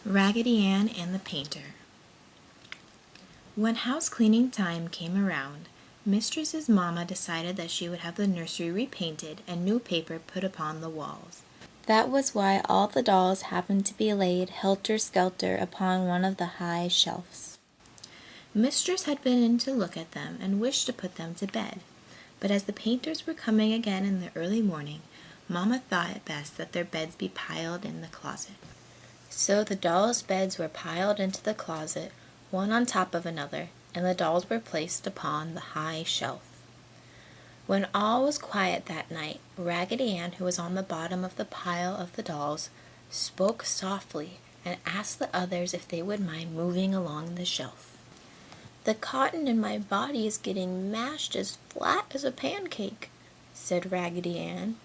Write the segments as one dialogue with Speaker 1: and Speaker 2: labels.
Speaker 1: Raggedy Ann and the Painter. When house cleaning time came around, Mistress's mamma decided that she would have the nursery repainted and new paper put upon the walls. That was why all the dolls happened to be laid helter-skelter upon one of the high shelves. Mistress had been in to look at them and wished to put them to bed, but as the painters were coming again in the early morning, Mamma thought it best that their beds be piled in the closet. So the dolls' beds were piled into the closet, one on top of another, and the dolls were placed upon the high shelf. When all was quiet that night, Raggedy Ann, who was on the bottom of the pile of the dolls, spoke softly and asked the others if they would mind moving along the shelf. "The cotton in my body is getting mashed as flat as a pancake," said Raggedy Ann,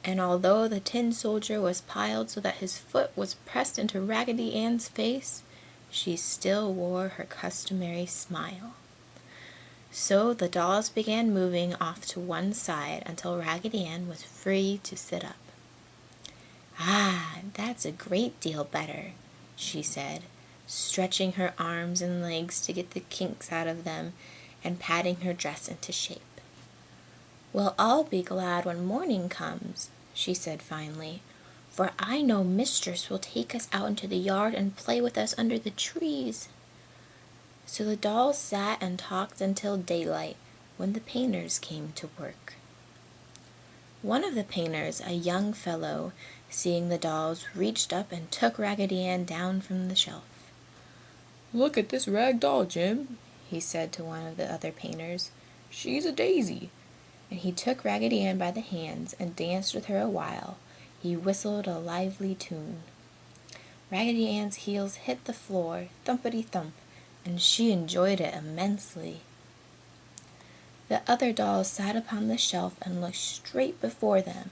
Speaker 1: and although the tin soldier was piled so that his foot was pressed into Raggedy Ann's face, she still wore her customary smile. So the dolls began moving off to one side until Raggedy Ann was free to sit up. "Ah, that's a great deal better," she said, stretching her arms and legs to get the kinks out of them and patting her dress into shape. "Well, I'll be glad when morning comes," she said finally, "for I know Mistress will take us out into the yard and play with us under the trees." So the dolls sat and talked until daylight, when the painters came to work. One of the painters, a young fellow, seeing the dolls, reached up and took Raggedy Ann down from the shelf.
Speaker 2: "Look at this rag doll, Jim," he said to one of the other painters. "She's a daisy." And he took Raggedy Ann by the hands and danced with her a while. He whistled a lively tune. Raggedy Ann's heels hit the floor, thumpity-thump, and she enjoyed it immensely. The other dolls sat upon the shelf and looked straight before them,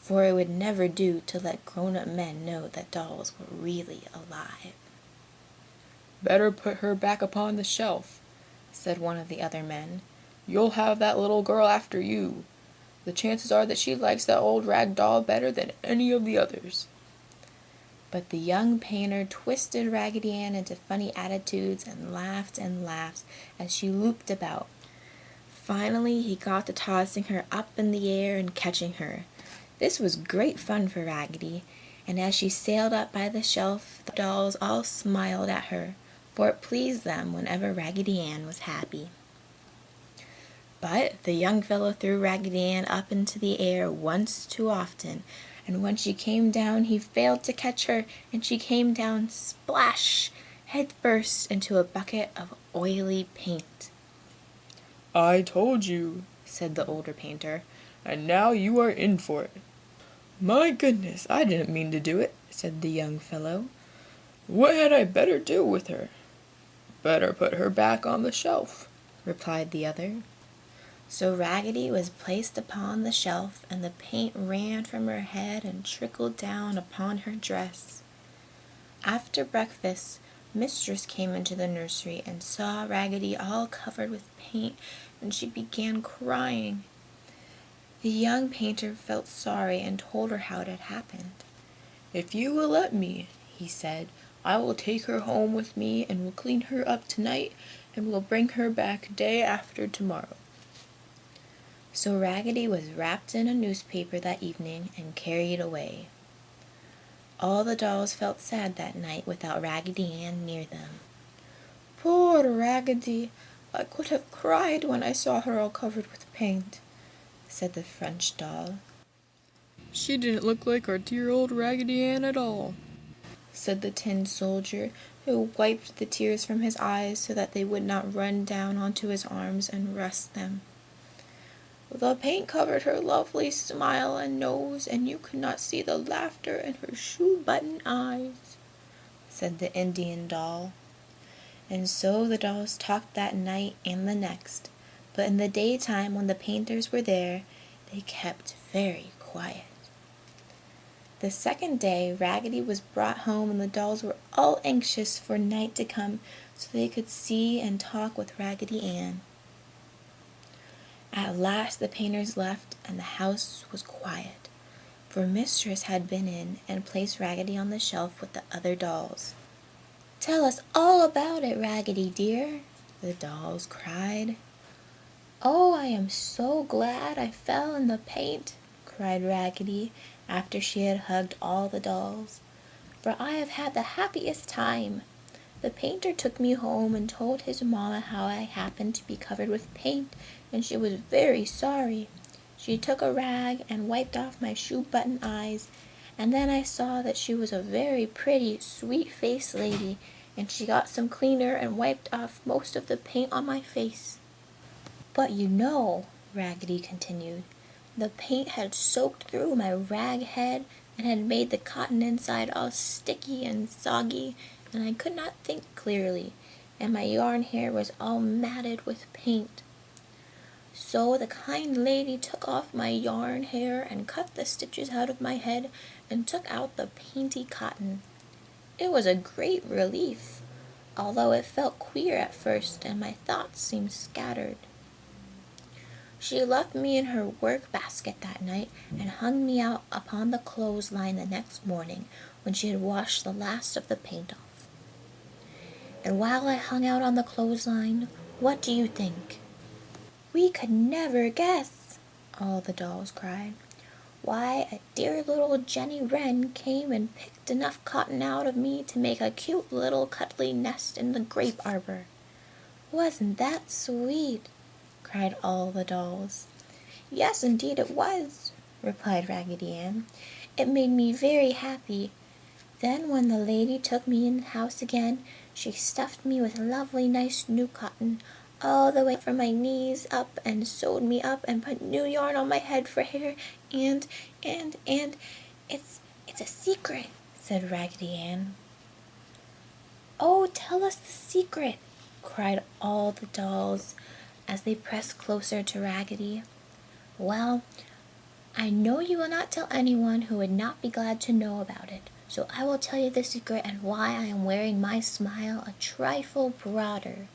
Speaker 2: for it would never do to let grown-up men know that dolls were really alive. "Better put her back upon the shelf," said one of the other men. "You'll have that little girl after you. The chances are that she likes that old rag doll better than any of the others."
Speaker 1: But the young painter twisted Raggedy Ann into funny attitudes and laughed as she looped about. Finally, he got to tossing her up in the air and catching her. This was great fun for Raggedy, and as she sailed up by the shelf, the dolls all smiled at her, for it pleased them whenever Raggedy Ann was happy. But the young fellow threw Raggedy Ann up into the air once too often, and when she came down he failed to catch her, and she came down splash, head first into a bucket of oily paint.
Speaker 2: "I told you,"
Speaker 1: said the older painter.
Speaker 2: "and now you are in for it." "My goodness, I didn't mean to do it," said the young fellow. "What had I better do with her?" "Better put her back on the shelf,"
Speaker 1: replied the other. So Raggedy was placed upon the shelf, and the paint ran from her head and trickled down upon her dress. After breakfast, Mistress came into the nursery and saw Raggedy all covered with paint, and she began crying. The young painter felt sorry and told her how it had happened. "If you will let me," he said, "I will take her home with me and will clean her up tonight and will bring her back day after tomorrow." So Raggedy was wrapped in a newspaper that evening and carried away. All the dolls felt sad that night without Raggedy Ann near them. "Poor Raggedy! I could have cried when I saw her all covered with paint," said the French doll.
Speaker 2: "She didn't look like our dear old Raggedy Ann at all,"
Speaker 1: said the tin soldier, who wiped the tears from his eyes so that they would not run down onto his arms and rust them. "The paint covered her lovely smile and nose, and you could not see the laughter in her shoe-button eyes," said the Indian doll. And so the dolls talked that night and the next, but in the daytime when the painters were there, they kept very quiet. The second day, Raggedy was brought home and the dolls were all anxious for night to come so they could see and talk with Raggedy Ann. At last the painters left and the house was quiet, for Mistress had been in and placed Raggedy on the shelf with the other dolls.
Speaker 2: "Tell us all about it, Raggedy dear," the dolls cried. "Oh, I am so glad I fell in the paint," cried Raggedy after she had hugged all the dolls, "for I have had the happiest time. The painter took me home and told his mamma how I happened to be covered with paint, and she was very sorry. She took a rag and wiped off my shoe button eyes, and then I saw that she was a very pretty, sweet-faced lady, and she got some cleaner and wiped off most of the paint on my face. But you know," Raggedy continued, "the paint had soaked through my rag head and had made the cotton inside all sticky and soggy, and I could not think clearly, and my yarn hair was all matted with paint. So the kind lady took off my yarn hair and cut the stitches out of my head and took out the painty cotton. It was a great relief, although it felt queer at first and my thoughts seemed scattered. She left me in her work basket that night and hung me out upon the clothesline the next morning when she had washed the last of the paint off. And while I hung out on the clothesline, what do you think?" "We could never guess!" all the dolls cried. "Why, a dear little Jenny Wren came and picked enough cotton out of me to make a cute little cuddly nest in the grape arbor." "Wasn't that sweet?" cried all the dolls. "Yes, indeed it was," replied Raggedy Ann. "It made me very happy. Then when the lady took me in the house again, she stuffed me with lovely nice new cotton, all the way from my knees up, and sewed me up and put new yarn on my head for hair, and it's a secret," said Raggedy Ann. "Oh, tell us the secret!" cried all the dolls as they pressed closer to Raggedy. "Well, I know you will not tell anyone who would not be glad to know about it, so I will tell you the secret and why I am wearing my smile a trifle broader,"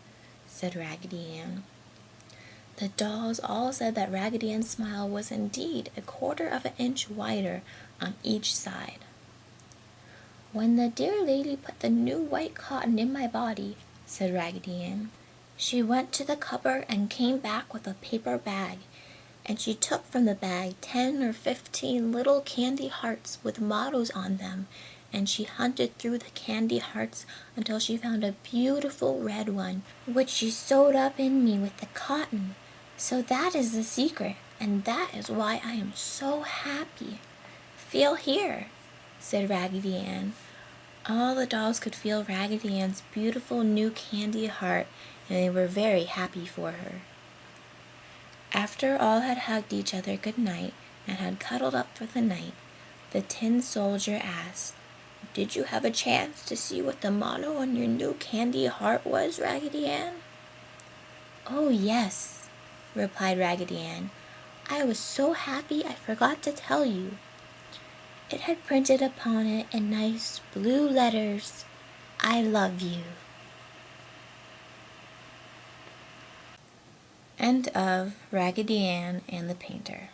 Speaker 2: said Raggedy Ann. The dolls all said that Raggedy Ann's smile was indeed a quarter of an inch wider on each side. "When the dear lady put the new white cotton in my body," said Raggedy Ann, "she went to the cupboard and came back with a paper bag, and she took from the bag 10 or 15 little candy hearts with mottos on them, and she hunted through the candy hearts until she found a beautiful red one, which she sewed up in me with the cotton. So that is the secret, and that is why I am so happy. Feel here," said Raggedy Ann. All the dolls could feel Raggedy Ann's beautiful new candy heart, and they were very happy for her. After all had hugged each other good night and had cuddled up for the night, the tin soldier asked, "Did you have a chance to see what the motto on your new candy heart was, Raggedy Ann?" "Oh, yes," replied Raggedy Ann. "I was so happy I forgot to tell you. It had printed upon it in nice blue letters, 'I love you.'" End of Raggedy Ann and the Painter.